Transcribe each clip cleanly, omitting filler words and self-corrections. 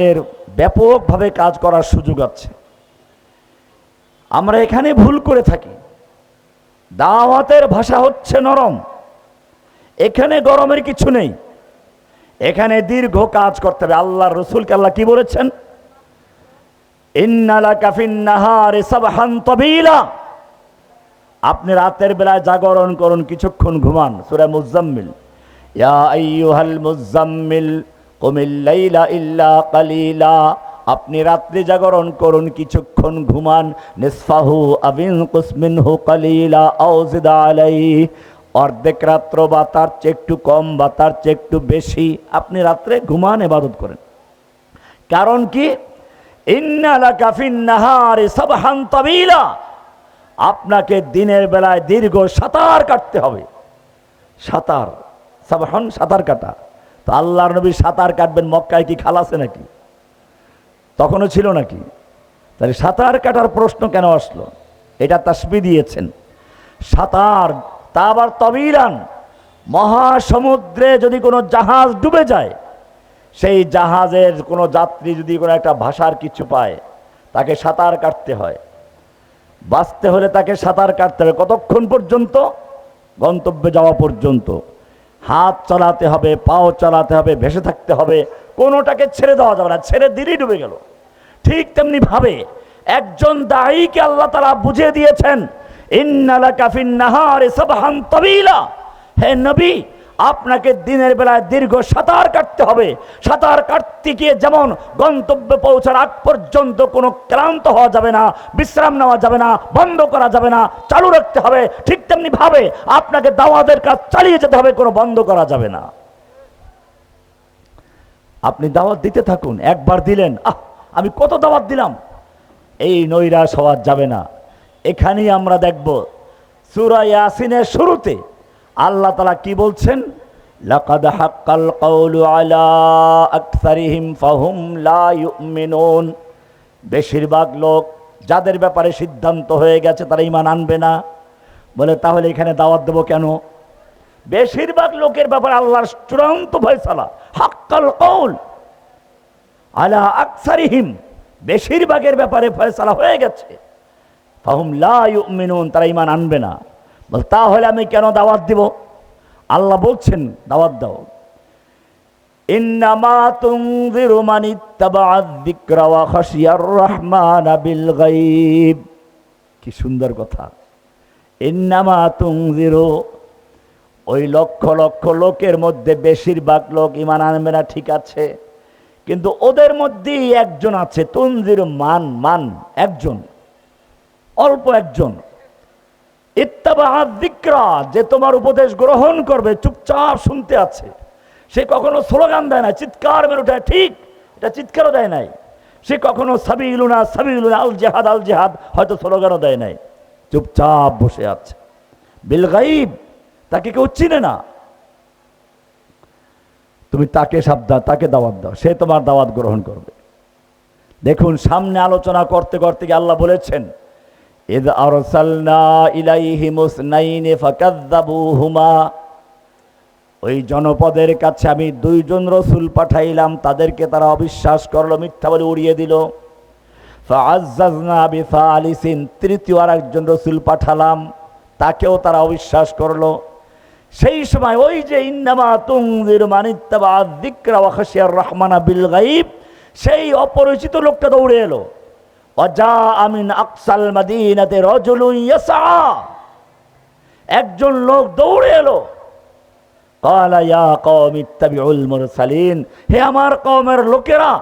এর ব্যাপকভাবে কাজ করার সুযোগ আছে। আমরা এখানে ভুল করে থাকি। দাওয়াতের ভাষা হচ্ছে নরম, এখানে গরমের কিছু নেই, এখানে দীর্ঘ কাজ করতে হবে। আল্লাহর রাসূলকে আল্লাহ কি বলেছেন? ইন্না লাকা ফিন নাহারি সাবহান তাবিলা, আপনি রাতের বেলায় জাগরণ করুন, কিছুক্ষণ ঘুমান। সূরা মুজাম্মিল, ইয়া আইয়ুহাল মুজাম্মিল কুমিল লাইলা ইল্লা কালিলা, আপনি রাত্রি জাগরণ করুন, কিছুক্ষণ ঘুমান। নিসফাহু আবিনকুস মিনহু কালিলা আও জিদ আলাইহি, অর্ধেক রাত্র বা তার চেয়ে একটু কম বা তার চেয়ে একটু বেশি আপনি রাত্রে ঘুমান, ইবাদত করেন। কারণ কি? ইন্না লাকা ফিন নাহারি সাবহান তাবিলা, আপনাকে দিনের বেলায় দীর্ঘ সাঁতার কাটতে হবে। সাঁতার, সাবহান সাঁতার কাটা। তো আল্লাহর নবী সাঁতার কাটবেন, মক্কায় কি খাল আছে নাকি? তখনও ছিল নাকি? তাহলে সাঁতার কাটার প্রশ্ন কেন আসলো? এটা তাসবিহ দিয়েছেন। সাঁতার, তা আবার তবিলান। মহাসমুদ্রে যদি কোনো জাহাজ ডুবে যায়, সেই জাহাজের কোনো যাত্রী যদি কোনো একটা ভাষার কিছু পায়, তাকে সাঁতার কাটতে হয়। বাঁচতে হলে তাকে সাঁতার কাটতে হবে। কতক্ষণ পর্যন্ত? গন্তব্যে যাওয়া পর্যন্ত। হাত চালাতে হবে, পাও চালাতে হবে, ভেসে থাকতে হবে, কোনোটাকে ছেড়ে দেওয়া যাবে না। ছেড়ে দিলেই ডুবে গেল। ঠিক তেমনি ভাবে একজন দাঈকে আল্লাহ তাআলা বুঝিয়ে দিয়েছেন, ইন্না লাকা ফিন নাহারি সাবহান তাবিলা, হে নবী, আপনাকে দিনের বেলায় দীর্ঘ সাঁতার কাটতে হবে। সাঁতার কাটতে গিয়ে যেমন গন্তব্যে পৌঁছার আগ পর্যন্ত কোনো ক্লান্ত হওয়া যাবে না, বিশ্রাম নেওয়া যাবে না, বন্ধ করা যাবে না, চালু রাখতে হবে, ঠিক তেমনি ভাবে আপনাকে দাওয়াতের কাজ চালিয়ে যেতে হবে, কোনো বন্ধ করা যাবে না। আপনি দাওয়াত দিতে থাকুন। একবার দিলেন, আমি কত দাওয়াত দিলাম, এই নৈরাশ হওয়া যাবে না। এখানেই আমরা দেখব সূরা ইয়াসিনের শুরুতে আল্লাহ তাআলা কি বলছেন? লাকাদ হাক্কাল কাউলু আলা আকসারিহিম ফাহুম লা ইউমিনুন, বেশিরভাগ লোক যাদের ব্যাপারে সিদ্ধান্ত হয়ে গেছে তারা ঈমান আনবে না। বলে তাহলে এখানে দাওয়াত দেব কেন? বেশিরভাগ লোকের ব্যাপারে আল্লাহর চূড়ান্ত ফয়সালা, হাক্কাল কাউল আলা আকসারিহিম, বেশিরভাগের ব্যাপারে ফয়সালা হয়ে গেছে। ফাহুম লা ইউমিনুন, তারা ঈমান আনবে না। বল তাহলে আমি কেন দাওয়াত দিব? আল্লাহ বলছেন দাওয়াত দাও। ইন্নামা তুনজিরু মান ইত্তাবাআয যিকরা ওয়া খাশিয়ার রাহমানা বিল গায়ব। কি সুন্দর কথা! ইন্নামা তুনজিরু, ওই লক্ষ লক্ষ লোকের মধ্যে বেশিরভাগ লোক ঈমান আনবে না, ঠিক আছে, কিন্তু ওদের মধ্যেই একজন আছে, তুনজিরু মান একজন, অল্প একজন, ইত্তাবাআয যিকরা, যে তোমার উপদেশ গ্রহণ করবে, চুপচাপ শুনতে আছে। সে কখনো স্লোগান দেয় না, চিৎকার মেরে ওঠে, ঠিক, এটা চিৎকারও দেয় নাই। সে কখনো সাবিলুনা সাবিলুনা আল জিহাদ হয়তো স্লোগানও দেয় নাই, চুপচাপ বসে আছে। বিল গায়ব, তাকে কেউ চিনে না। তুমি তাকে সাবধান, তাকে দাওয়াত দাও, সে তোমার দাওয়াত গ্রহণ করবে। দেখুন, সামনে আলোচনা করতে করতে গিয়ে আল্লাহ বলেছেন, ইয আরসালনা ইলাইহিম ইসনাইনি ফাকাযযাবুহুমা, ওই জনপদের কাছে আমি দুইজন রাসূল পাঠাইলাম, তাদেরকে তারা অবিশ্বাস করলো, মিথ্যা বলে উড়িয়ে দিল। ফাআযযাযনা বিসালিসিন, তৃতীয় আরেকজন রাসূল পাঠালাম, তাকেও তারা অবিশ্বাস করলো। সেই সময় ওই যে ইন্নামা তুনজিরু মান ইত্তাবাআয যিকরা ওয়া খাশিয়ার রাহমানা বিল গায়ব, সেই অপরিচিত লোকটা দৌড়ে এলো। ওয়াজা মিন আকসাল মাদিনাতি রাজুলুন ইয়াসআ, একজন লোক দৌড়ে এলো। ক্বালা ইয়া কওমি ইত্তাবিউল মুরসালিন, হে আমার কওমের লোকেরা,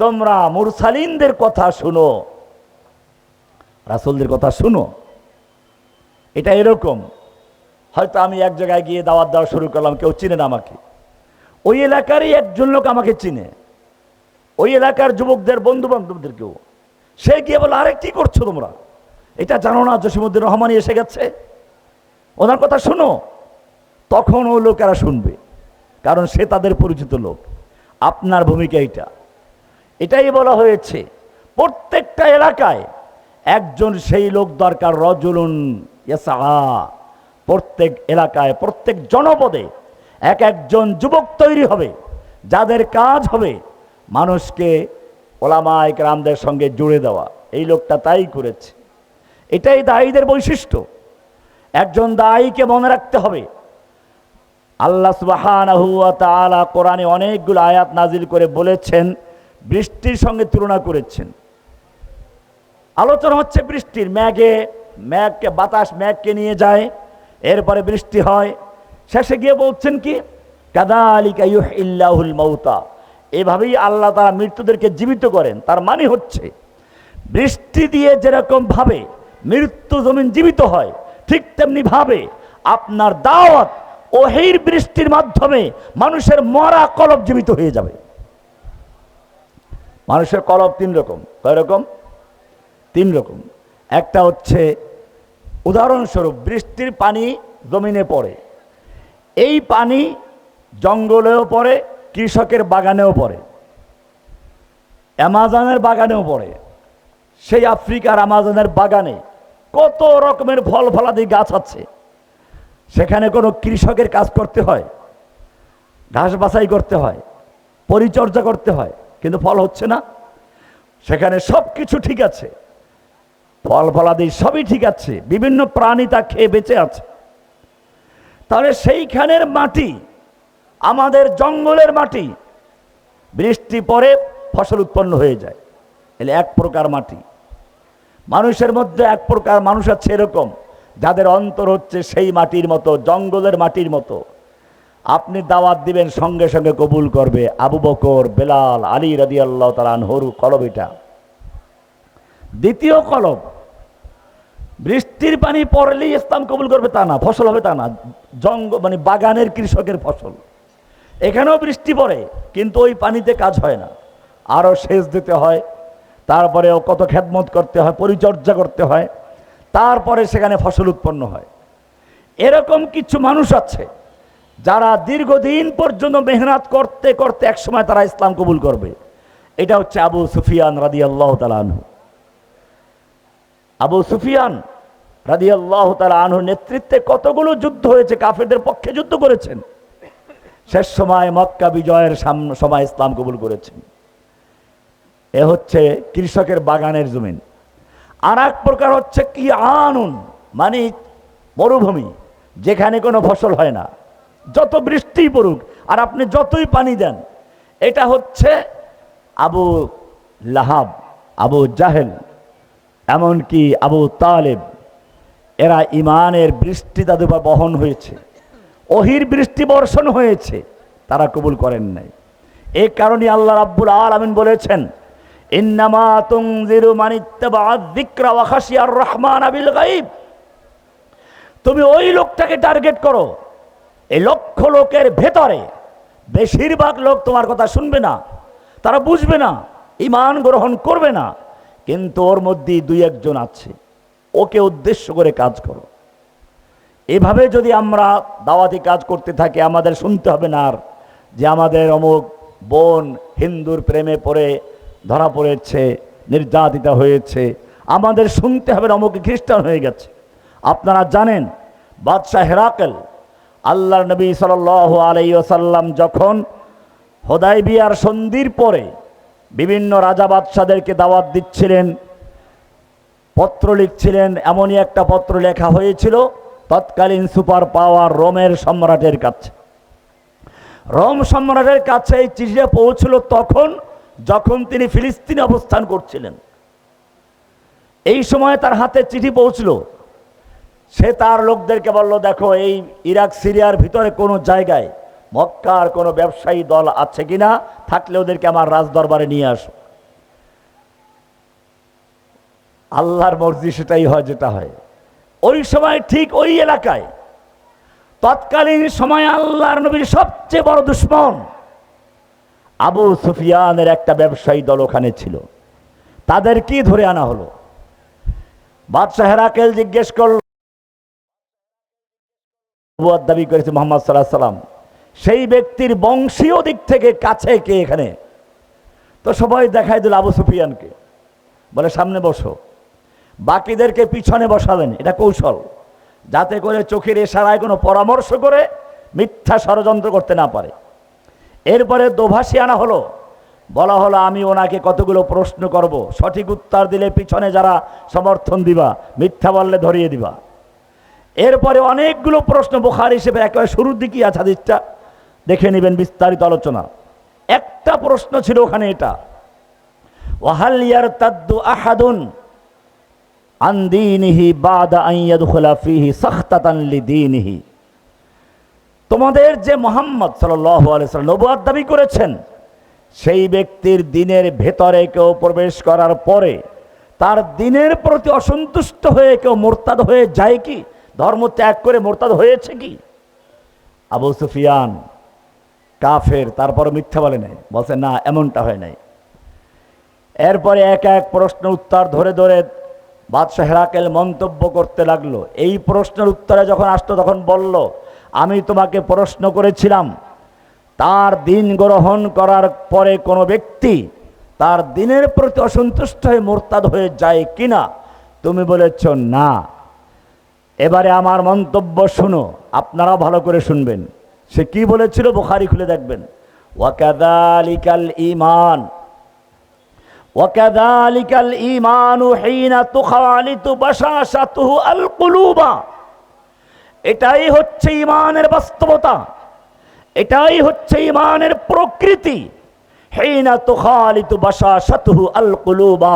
তোমরা মুরসালিনদের কথা শুনো, রাসূলদের কথা শুনো। এটা এরকম, হয়তো আমি এক জায়গায় গিয়ে দাওয়াত দেওয়া শুরু করলাম, কেউ চিনে না আমাকে, ওই এলাকারই একজন লোক আমাকে চিনে, ওই এলাকার যুবকদের বন্ধু বান্ধবদের কেউ, সে গিয়ে বলে, আরে কি করছো তোমরা, এটা জানো না জসিমউদ্দিন রহমানী এসে গেছে, ওনার কথা শুনো। তখন ও লোকেরা শুনবে, কারণ সে তাদের পরিচিত লোক। আপনার ভূমিকা এটাই বলা হয়েছে, প্রত্যেকটা এলাকায় একজন সেই লোক দরকার, রজুলুন ইয়াসআ, প্রত্যেক এলাকায় প্রত্যেক জনপদে এক একজন যুবক তৈরি হবে, যাদের কাজ হবে মানুষকে ওলামায়ে কেরামদের সঙ্গে জুড়ে দেওয়া। এই লোকটা তাই করেছে। এটাই দায়ীদের বৈশিষ্ট্য। একজন দায়ীকে মনে রাখতে হবে। আল্লাহ সুবহানাহু ওয়া তাআলা কোরআনে অনেকগুলো আয়াত নাজিল করে বলেছেন, বৃষ্টির সঙ্গে তুলনা করেছেন। আলোচনা হচ্ছে বৃষ্টির, মেঘকে বাতাস মেঘকে নিয়ে যায়, এরপরে বৃষ্টি হয়। শেষে গিয়ে বলছেন কি, কাযালিকা ইউহিল্লাহুল মাউতা, এভাবেই আল্লাহ তাআলা মৃত্যুদেরকে জীবিত করেন। তার মানে হচ্ছে বৃষ্টি দিয়ে যেরকম ভাবে মৃত্যু জমিন জীবিত হয়, ঠিক তেমনি ভাবে আপনার দাওয়াত ওহীর বৃষ্টির মাধ্যমে মানুষের মরা কলব জীবিত হয়ে যাবে। মানুষের কলব তিন রকম। কয় রকম? তিন রকম। একটা হচ্ছে, উদাহরণস্বরূপ, বৃষ্টির পানি জমিনে পড়ে, এই পানি জঙ্গলেও পড়ে, কৃষকের বাগানেও পড়ে, অ্যামাজনের বাগানেও পড়ে। সেই আফ্রিকার অ্যামাজনের বাগানে কত রকমের ফল ফলাদি গাছ আছে, সেখানে কোনো কৃষকের কাজ করতে হয়, ঘাস বাছাই করতে হয়, পরিচর্যা করতে হয়, কিন্তু ফল হচ্ছে না। সেখানে সব কিছু ঠিক আছে, ফল ফলাদি সবই ঠিক আছে, বিভিন্ন প্রাণী তা খেয়ে বেঁচে আছে। তাহলে সেইখানের মাটি আমাদের জঙ্গলের মাটি, বৃষ্টি পরে ফসল উৎপন্ন হয়ে যায়। এলে এক প্রকার মাটি। মানুষের মধ্যে এক প্রকার মানুষ আছে এরকম, যাদের অন্তর হচ্ছে সেই মাটির মতো, জঙ্গলের মাটির মতো। আপনি দাওয়াত দিবেন, সঙ্গে সঙ্গে কবুল করবে। আবু বকর, বেলাল, আলী রাদিয়াল্লাহু তাআলা আনহুর কলব এটা। দ্বিতীয় কলব, বৃষ্টির পানি পড়লেই ইসলাম কবুল করবে তা না, ফসল হবে তা না। মানে বাগানের কৃষকের ফসল, এখানেও বৃষ্টি পড়ে, কিন্তু ওই পানিতে কাজ হয় না, আরও সেচ দিতে হয়, তারপরেও কত খেদমত করতে হয়, পরিচর্যা করতে হয়, তারপরে সেখানে ফসল উৎপন্ন হয়। এরকম কিছু মানুষ আছে যারা দীর্ঘদিন পর্যন্ত মেহনত করতে করতে একসময় তারা ইসলাম কবুল করবে। এটা হচ্ছে আবু সুফিয়ান রাদিয়াল্লাহু তাআলা আনহু। আবু সুফিয়ান রাদিয়াল্লাহু তাআলা আনহুর নেতৃত্বে কতগুলো যুদ্ধ হয়েছে, কাফেরদের পক্ষে যুদ্ধ করেছেন। শেষ সময় মক্কা বিজয়ের সময় ইসলাম কবুল করেছেন। এ হচ্ছে কৃষকের বাগানের জমিন। আর এক প্রকার হচ্ছে কি আনুন, মানে মরুভূমি, যেখানে কোনো ফসল হয় না, যত বৃষ্টি পড়ুক আর আপনি যতই পানি দেন। এটা হচ্ছে আবু লাহাব, আবু জাহেল, এমনকি আবু তালেব, এরা ইমানের বৃষ্টি তাদের উপর বহন হয়েছে, ওহীর বৃষ্টি বর্ষণ হয়েছে, তারা কবুল করেন নাই। এই কারণে আল্লাহ রাব্বুল আলামিন বলেছেন, ইন্নামা তুনজিরু মান ইত্তাবাআয যিকরা ওয়া খাশিয়ার রহমান বিল গায়ব। তুমি ওই লোকটাকে টার্গেট করো, এই লক্ষ লোকের ভেতরে বেশিরভাগ লোক তোমার কথা শুনবে না, তারা বুঝবে না, ঈমান গ্রহণ করবে না, কিন্তু ওর মধ্যে দুই একজন আছে, ওকে উদ্দেশ্য করে কাজ করো। এভাবে যদি আমরা দাওয়াতি কাজ করতে থাকি, আমাদের শুনতে হবে না আর যে আমাদের অমুক বোন হিন্দুর প্রেমে পড়ে ধরা পড়েছে, নির্যাতিতা হয়েছে। আমাদের শুনতে হবে অমুক খ্রিস্টান হয়ে গেছে। আপনারা জানেন, বাদশাহ হেরাকেল আল্লাহর নবী সাল্লাল্লাহু আলাইহি ওয়াসাল্লাম যখন হুদায়বিয়ার সন্ধির পরে বিভিন্ন রাজা বাদশাদেরকে দাওয়াত দিচ্ছিলেন, পত্র লিখছিলেন, এমনই একটা পত্র লেখা হয়েছিল তৎকালীন সুপার পাওয়ার রোমের সম্রাটের কাছে। রোম সম্রাটের কাছে এই চিঠিটা পৌঁছল তখন যখন তিনি ফিলিস্তিনে অবস্থান করছিলেন। এই সময় তার হাতে চিঠি পৌঁছল। সে তার লোকদেরকে বলল, দেখো এই ইরাক সিরিয়ার ভিতরে কোনো জায়গায় মক্কার কোনো ব্যবসায়ী দল আছে কিনা, থাকলে ওদেরকে আমার রাজদরবারে নিয়ে আসো। আল্লাহর মর্জি সেটাই হয় যেটা হয়। ওই সময় ঠিক ওই এলাকায় তৎকালীন সময় আল্লাহর নবীর সবচেয়ে বড় দুশমন আবু সুফিয়ানের একটা ব্যবসায়ী দল ওখানে ছিল। তাদেরকেই ধরে আনা হলো। বাদশাহ হেরাকেল জিজ্ঞেস করল, দাবি করেছে মুহাম্মদ সাল্লাল্লাহু আলাইহি ওয়াসাল্লাম, সেই ব্যক্তির বংশীয় দিক থেকে কাছে কে এখানে? তো সবাই দেখাই দিল আবু সুফিয়ানকে, বলে সামনে বসো। বাকিদেরকে পিছনে বসালেন। এটা কৌশল, যাতে করে চোখের ইশারায় কোনো পরামর্শ করে মিথ্যা ষড়যন্ত্র করতে না পারে। এরপরে দোভাষী আনা হলো, বলা হলো আমি ওনাকে কতগুলো প্রশ্ন করব, সঠিক উত্তর দিলে পিছনে যারা সমর্থন দিবা, মিথ্যা বললে ধরিয়ে দিবা। এরপরে অনেকগুলো প্রশ্ন, বুখারী হিসেবে একেবারে শুরুর দিকেই আছে হাদিসটা, দেখে নেবেন বিস্তারিত আলোচনা। একটা প্রশ্ন ছিল ওখানে এটা, ওয়াহাল ইয়ারতাদ্দু আহাদুন আন দীনিহি বাদা আন ইয়াদখুলা ফীহি সাখতাতান লিদীনিহি। তোমাদের যে মুহাম্মদ সাল্লাল্লাহু আলাইহি ওয়াসাল্লাম নবুয়ত দাবি করেছেন, সেই ব্যক্তির দিনের ভেতরে কেউ প্রবেশ করার পরে তার দিনের প্রতি অসন্তুষ্ট হয়ে কেউ মুরতাদ হয়ে যায় কি? ধর্ম ত্যাগ করে মুরতাদ হয়েছে কি? আবু সুফিয়ান কাফের, তারপর মিথ্যা বলে নাই, বলছে না এমনটা হয় নাই। এরপরে এক এক প্রশ্ন উত্তর ধরে ধরে বাদশাহ হেরাকেল মন্তব্য করতে লাগলো। এই প্রশ্নের উত্তরে যখন আসতো তখন বলল, আমি তোমাকে প্রশ্ন করেছিলাম তার দিন গ্রহণ করার পরে কোনো ব্যক্তি তার দিনের প্রতি অসন্তুষ্ট হয়ে মুরতাদ হয়ে যায় কিনা, তুমি বলেছ না। এবারে আমার মন্তব্য শুনো, আপনারা ভালো করে শুনবেন। সে কি বলেছিল বুখারী খুলে দেখবেন। ওয়াকাযালিকাল ঈমান ওয়াকাযালিকাল ঈমানু হিনা তুখালিতু বাশাশাতুহু আল কুলুবা। এটাই হচ্ছে ঈমানের বাস্তবতা, এটাই হচ্ছে ঈমানের প্রকৃতি। হিনা তুখালিতু বাশাশাতুহু আল কুলুবা,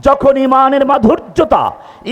যখন ঈমানের মাধুর্যতা,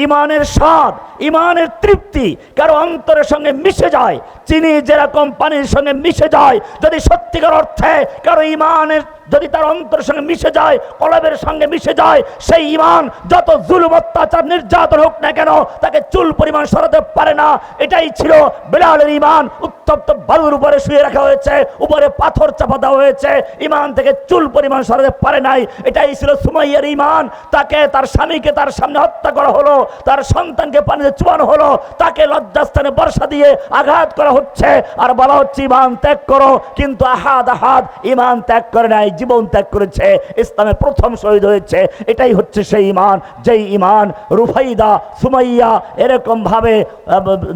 ঈমানের স্বাদ, ঈমানের তৃপ্তি কারো অন্তরের সঙ্গে মিশে যায়, চিনি যেরকম পানির সঙ্গে মিশে যায়, যদি সত্যিকার অর্থে কারো ঈমানের যদি তার অন্তরের সঙ্গে মিশে যায়, কলবের সঙ্গে মিশে যায়, সেই ঈমান যত জুলুম অত্যাচার নির্যাতন হোক না কেন তাকে চুল পরিমাণ সরাতে পারে না। এটাই ছিল বেলালের ঈমান। উত্তপ্ত বালুর উপরে শুয়ে রাখা হয়েছে, উপরে পাথর চাপা দেওয়া হয়েছে, ঈমান থেকে চুল পরিমাণ সরাতে পারে নাই। এটাই ছিল সুমাইয়ার ঈমান। তাকে, তার স্বামীকে তার সামনে হত্যা করা হলো, তার সন্তানকে পানিতে চুবানো হলো, তাকে লজ্জাস্থানে বর্ষা দিয়ে আঘাত করা হচ্ছে, আর বলা হচ্ছে ঈমান ত্যাগ করো। কিন্তু আহাদ আহাদ ঈমান ত্যাগ করে নাই, জীবন ত্যাগ করেছে, ইসলামের প্রথম শহীদ হয়েছে। এটাই হচ্ছে সেই ঈমান, যেই ঈমান রুফাইদা, সুমাইয়া, এরকম ভাবে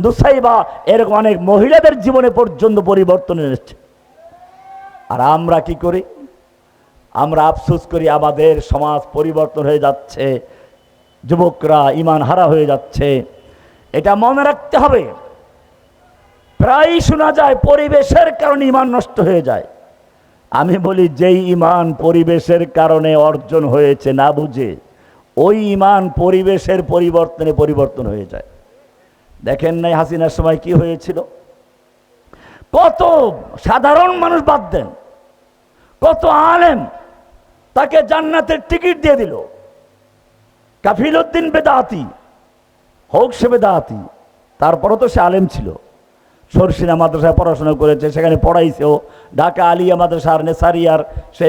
নুসাইবা, এরকম অনেক মহিলাদের জীবনে পর্যন্ত পরিবর্তন এনেছে। আর আমরা কি করি? আমরা আফসোস করি আমাদের সমাজ পরিবর্তন হয়ে যাচ্ছে, যুবকরা ঈমান হারা হয়ে যাচ্ছে। এটা মনে রাখতে হবে। প্রায় শোনা যায় পরিবেশের কারণে ঈমান নষ্ট হয়ে যায়। আমি বলি, যেই ঈমান পরিবেশের কারণে অর্জন হয়েছে না বুঝে, ওই ঈমান পরিবেশের পরিবর্তনে পরিবর্তন হয়ে যায়। দেখেন নাই হাসিনার সময় কি হয়েছিল? কত সাধারণ মানুষ বাদ দেন, কত আলেম তাকে জান্নাতের টিকিট দিয়ে দিল। কাফিল উদ্দিন বেদাতি হোক, সে বেদাতি, তারপরও তো সে আলেম ছিল। সরসিনা মাদ্রাসায় পড়াশোনা করেছে, সেখানে পড়াইছেও। ঢাকা আলিয়া মাদ্রাসার নেসারিয়ার সে,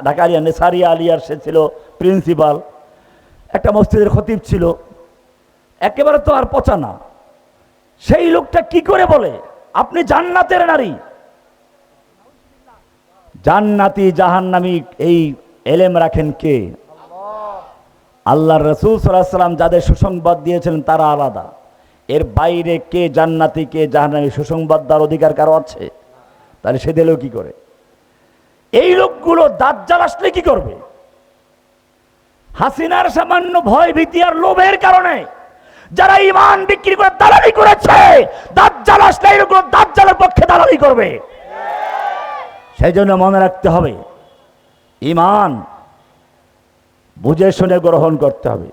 ঢাকা আলিয়া নেসারিয়া আলিয়ার সে ছিল প্রিন্সিপাল। একটা মসজিদের খতিব ছিল, একেবারে তো আর পচা না। সেই লোকটা কি করে বলে আপনি জান্নাতের নারী? জান্নাতি জাহান্নামী এই এলেম রাখেন কে? আল্লাহর রাসূল সাল্লাল্লাহু আলাইহি ওয়াসাল্লাম যাদের সুসংবাদ দিয়েছিলেন তারা আলাদা। এর বাইরে কে জান্নাতি কে জাহান্নামী সুসংবাদ দেওয়ার অধিকার কারো আছে? তাহলে সে দিলেও কি করে? এই লোকগুলো দাজ্জাল আসলে কি করবে? হাসিনার সামান্য ভয় ভীতি আর লোভের কারণে যারা ঈমান বিক্রি করে দালালি করেছে, দাজ্জাল আসলে এই লোকগুলো দাজ্জালের পক্ষে দালালি করবে। সেই জন্য মনে রাখতে হবে, ঈমান বুঝে শুনে গ্রহণ করতে হবে।